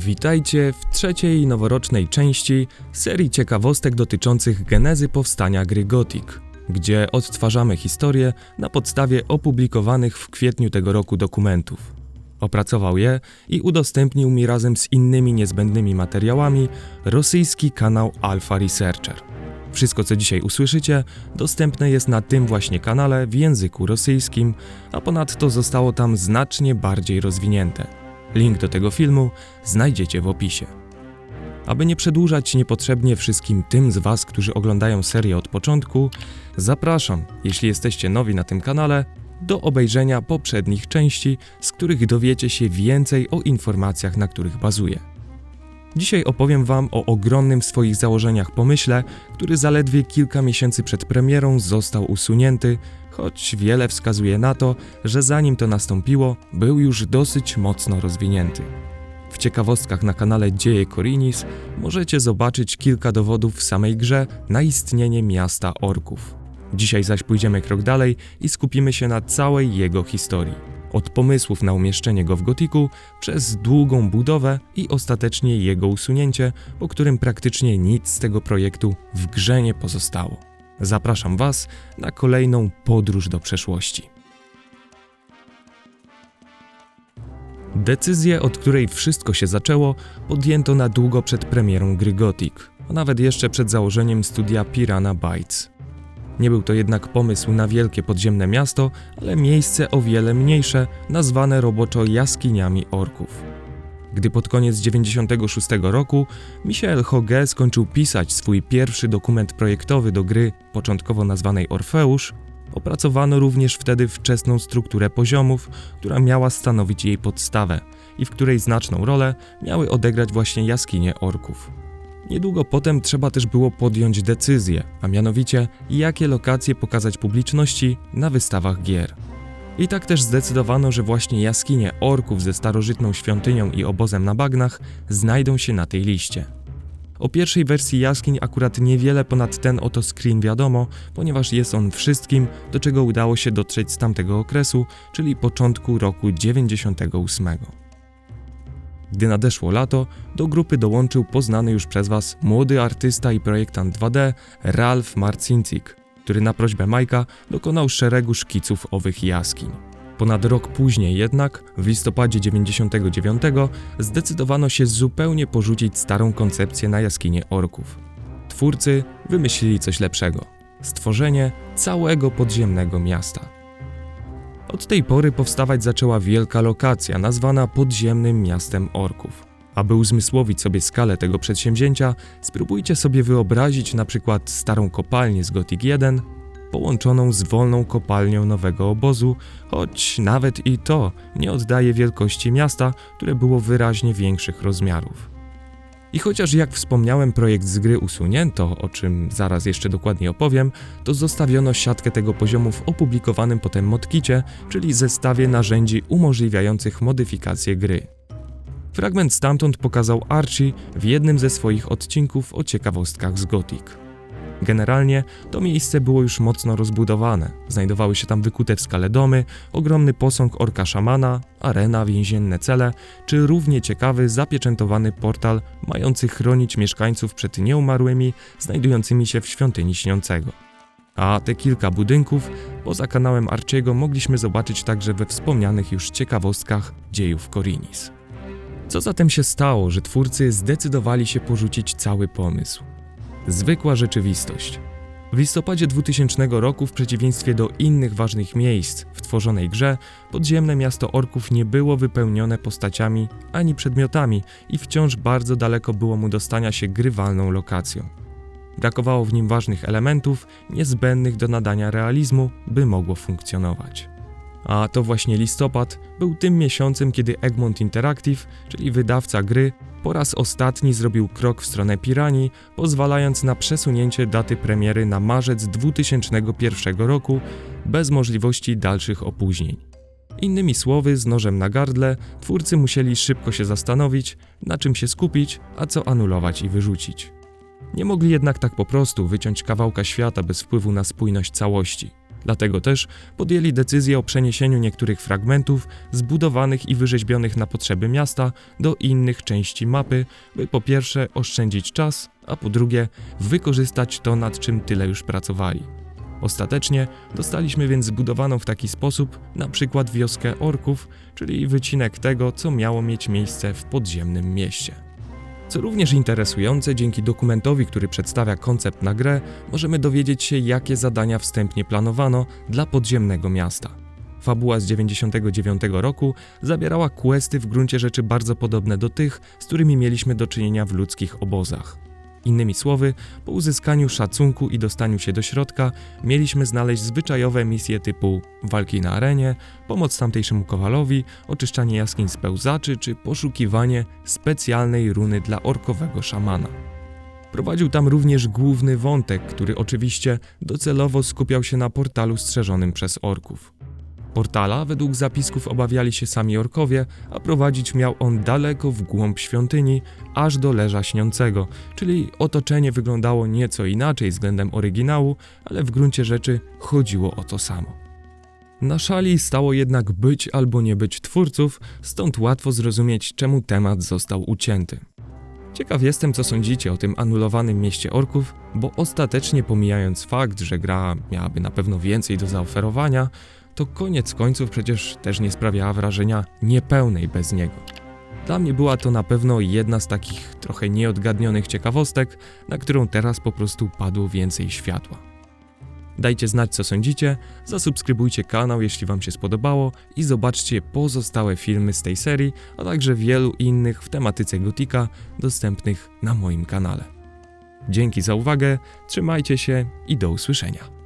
Witajcie w trzeciej noworocznej części serii ciekawostek dotyczących genezy powstania gry Gothic, gdzie odtwarzamy historię na podstawie opublikowanych w kwietniu tego roku dokumentów. Opracował je i udostępnił mi razem z innymi niezbędnymi materiałami rosyjski kanał Alpha Researcher. Wszystko, co dzisiaj usłyszycie, dostępne jest na tym właśnie kanale w języku rosyjskim, a ponadto zostało tam znacznie bardziej rozwinięte. Link do tego filmu znajdziecie w opisie. Aby nie przedłużać niepotrzebnie wszystkim tym z Was, którzy oglądają serię od początku, zapraszam, jeśli jesteście nowi na tym kanale, do obejrzenia poprzednich części, z których dowiecie się więcej o informacjach, na których bazuję. Dzisiaj opowiem Wam o ogromnym w swoich założeniach pomyśle, który zaledwie kilka miesięcy przed premierą został usunięty, choć wiele wskazuje na to, że zanim to nastąpiło, był już dosyć mocno rozwinięty. W ciekawostkach na kanale Dzieje Korinis możecie zobaczyć kilka dowodów w samej grze na istnienie miasta orków. Dzisiaj zaś pójdziemy krok dalej i skupimy się na całej jego historii. Od pomysłów na umieszczenie go w Gothicu, przez długą budowę i ostatecznie jego usunięcie, po którym praktycznie nic z tego projektu w grze nie pozostało. Zapraszam Was na kolejną podróż do przeszłości. Decyzję, od której wszystko się zaczęło, podjęto na długo przed premierą gry Gothic, a nawet jeszcze przed założeniem studia Piranha Bytes. Nie był to jednak pomysł na wielkie podziemne miasto, ale miejsce o wiele mniejsze, nazwane roboczo jaskiniami orków. Gdy pod koniec 1996 roku Michael Hoge skończył pisać swój pierwszy dokument projektowy do gry, początkowo nazwanej Orfeusz, opracowano również wtedy wczesną strukturę poziomów, która miała stanowić jej podstawę i w której znaczną rolę miały odegrać właśnie jaskinie orków. Niedługo potem trzeba też było podjąć decyzję, a mianowicie jakie lokacje pokazać publiczności na wystawach gier. I tak też zdecydowano, że właśnie jaskinie orków ze starożytną świątynią i obozem na bagnach znajdą się na tej liście. O pierwszej wersji jaskiń akurat niewiele ponad ten oto screen wiadomo, ponieważ jest on wszystkim, do czego udało się dotrzeć z tamtego okresu, czyli początku roku 98. Gdy nadeszło lato, do grupy dołączył poznany już przez Was młody artysta i projektant 2D Ralf Marcinzik, który na prośbę Majka dokonał szeregu szkiców owych jaskiń. Ponad rok później jednak, w listopadzie 99, zdecydowano się zupełnie porzucić starą koncepcję na jaskinie orków. Twórcy wymyślili coś lepszego – stworzenie całego podziemnego miasta. Od tej pory powstawać zaczęła wielka lokacja nazwana podziemnym miastem orków. Aby uzmysłowić sobie skalę tego przedsięwzięcia, spróbujcie sobie wyobrazić na przykład starą kopalnię z Gothic 1 połączoną z wolną kopalnią nowego obozu, choć nawet i to nie oddaje wielkości miasta, które było wyraźnie większych rozmiarów. I chociaż jak wspomniałem projekt z gry usunięto, o czym zaraz jeszcze dokładniej opowiem, to zostawiono siatkę tego poziomu w opublikowanym potem modkicie, czyli zestawie narzędzi umożliwiających modyfikację gry. Fragment stamtąd pokazał Archie w jednym ze swoich odcinków o ciekawostkach z Gothic. Generalnie to miejsce było już mocno rozbudowane, znajdowały się tam wykute w skale domy, ogromny posąg orka szamana, arena, więzienne cele, czy równie ciekawy zapieczętowany portal mający chronić mieszkańców przed nieumarłymi znajdującymi się w świątyni śniącego. A te kilka budynków poza kanałem Archiego mogliśmy zobaczyć także we wspomnianych już ciekawostkach dziejów Korinis. Co zatem się stało, że twórcy zdecydowali się porzucić cały pomysł? Zwykła rzeczywistość. W listopadzie 2000 roku, w przeciwieństwie do innych ważnych miejsc w tworzonej grze, podziemne miasto orków nie było wypełnione postaciami ani przedmiotami i wciąż bardzo daleko było mu do stania się grywalną lokacją. Brakowało w nim ważnych elementów niezbędnych do nadania realizmu, by mogło funkcjonować. A to właśnie listopad był tym miesiącem, kiedy Egmont Interactive, czyli wydawca gry, po raz ostatni zrobił krok w stronę Piranii, pozwalając na przesunięcie daty premiery na marzec 2001 roku bez możliwości dalszych opóźnień. Innymi słowy, z nożem na gardle, twórcy musieli szybko się zastanowić, na czym się skupić, a co anulować i wyrzucić. Nie mogli jednak tak po prostu wyciąć kawałka świata bez wpływu na spójność całości. Dlatego też podjęli decyzję o przeniesieniu niektórych fragmentów zbudowanych i wyrzeźbionych na potrzeby miasta do innych części mapy, by po pierwsze oszczędzić czas, a po drugie wykorzystać to, nad czym tyle już pracowali. Ostatecznie dostaliśmy więc zbudowaną w taki sposób na przykład wioskę orków, czyli wycinek tego, co miało mieć miejsce w podziemnym mieście. Co również interesujące, dzięki dokumentowi, który przedstawia koncept na grę, możemy dowiedzieć się, jakie zadania wstępnie planowano dla podziemnego miasta. Fabuła z 1999 roku zawierała questy w gruncie rzeczy bardzo podobne do tych, z którymi mieliśmy do czynienia w ludzkich obozach. Innymi słowy, po uzyskaniu szacunku i dostaniu się do środka, mieliśmy znaleźć zwyczajowe misje typu walki na arenie, pomoc tamtejszemu kowalowi, oczyszczanie jaskiń z pełzaczy czy poszukiwanie specjalnej runy dla orkowego szamana. Prowadził tam również główny wątek, który oczywiście docelowo skupiał się na portalu strzeżonym przez orków. Portala według zapisków obawiali się sami orkowie, a prowadzić miał on daleko w głąb świątyni, aż do Leża Śniącego, czyli otoczenie wyglądało nieco inaczej względem oryginału, ale w gruncie rzeczy chodziło o to samo. Na szali stało jednak być albo nie być twórców, stąd łatwo zrozumieć, czemu temat został ucięty. Ciekaw jestem, co sądzicie o tym anulowanym mieście orków, bo ostatecznie pomijając fakt, że gra miałaby na pewno więcej do zaoferowania, to koniec końców przecież też nie sprawiała wrażenia niepełnej bez niego. Dla mnie była to na pewno jedna z takich trochę nieodgadnionych ciekawostek, na którą teraz po prostu padło więcej światła. Dajcie znać, co sądzicie, zasubskrybujcie kanał, jeśli wam się spodobało i zobaczcie pozostałe filmy z tej serii, a także wielu innych w tematyce Gotika dostępnych na moim kanale. Dzięki za uwagę, trzymajcie się i do usłyszenia.